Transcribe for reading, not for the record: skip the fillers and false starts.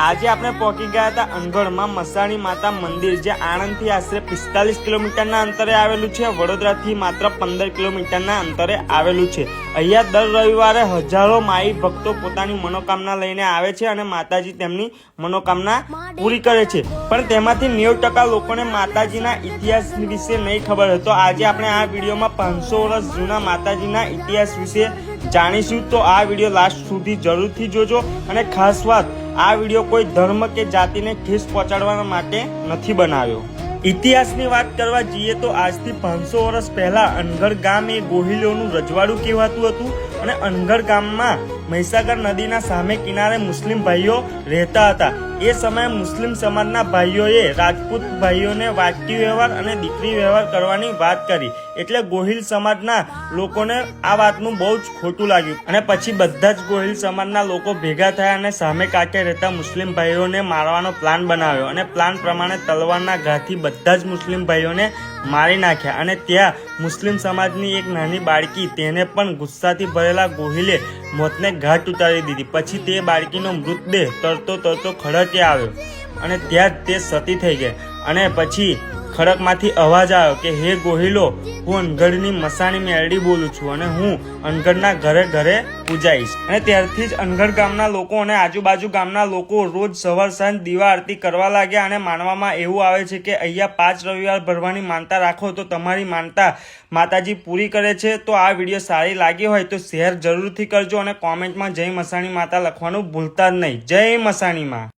આજે આપણે પહોંચી ગયા હતા અનગઢમાં મસાણી માતા મંદિર, જે આણંદથી આશરે 45 કિલોમીટરના અંતરે આવેલું છે, વડોદરાથી માત્ર 15 કિલોમીટરના અંતરે આવેલું છે। અહીંયા દર રવિવારે હજારો માઈ ભક્તો પોતાની મનોકામના લઈને આવે છે અને માતાજી તેમની મનોકામના પૂરી કરે છે। પણ તેમાંથી 90% લોકોને માતાજીના ઇતિહાસ વિશે નહીં ખબર હોય। તો આજે આપણે આ વિડીયોમાં 500 વર્ષ જૂના માતાજીના ઇતિહાસ વિશે જાણીશું। તો આ વિડીયો લાસ્ટ સુધી જરૂરથી જોજો। અને ખાસ વાત, આ વિડીયો કોઈ ધર્મ કે જાતિને ઠેસ પહોંચાડવા માટે નથી બનાવ્યો। ઇતિહાસની વાત કરવા જઈએ તો આજથી 500 વર્ષ પહેલા અનગઢ ગામ એ ગોહિલોનું રજવાડું કહેવાતું હતું અને અનગઢ ગામમાં મહીસાગર નદીના સામે કિનારે મુસ્લિમ ભાઈઓ રહેતા હતા। એ સમયે મુસ્લિમ સમાજના ભાઈઓએ રાજપૂત ભાઈઓને વાટકી વ્યવહાર અને દીકરી વ્યવહાર કરવાની વાત કરી, એટલે ગોહિલ સમાજના લોકોને આ વાતનું બહુ જ ખોટું લાગ્યું અને પછી બધા જ ગોહિલ સમાજના લોકો ભેગા થયા અને સામે કાંઠે રહેતા મુસ્લિમ ભાઈઓને મારવાનો પ્લાન બનાવ્યો અને પ્લાન પ્રમાણે તલવારના ઘાથી બધા જ મુસ્લિમ ભાઈઓને મારી નાખ્યા। અને ત્યાં મુસ્લિમ સમાજની એક નાની બાળકી, તેને પણ ગુસ્સાથી ભરેલા ગોહિલે મોતને ઘાટ ઉતારી દીધી। પછી તે બાળકીનો મૃતદેહ તરતો તરતો ખડકે આવ્યો અને ત્યાં જ તે સતી થઈ ગઈ। અને પછી ખડકમાંથી અવાજ આવ્યો કે હે ગોહિલો, હું અનગઢની મસાણી મેરડી બોલું છું અને હું અનગઢના ઘરે ઘરે પૂજાઈશ। અને ત્યારથી જ અનગઢ ગામના લોકો અને આજુબાજુ ગામના લોકો રોજ સવાર સાંજ દીવા આરતી કરવા લાગ્યા અને માનવામાં એવું આવે છે કે અહીંયા 5 રવિવાર ભરવાની માનતા રાખો તો તમારી માનતા માતાજી પૂરી કરે છે। તો આ વિડીયો સારી લાગી હોય તો શેર જરૂરથી કરજો અને કોમેન્ટમાં જય મસાણી માતા લખવાનું ભૂલતા જ નહીં। જય મસાણી માં।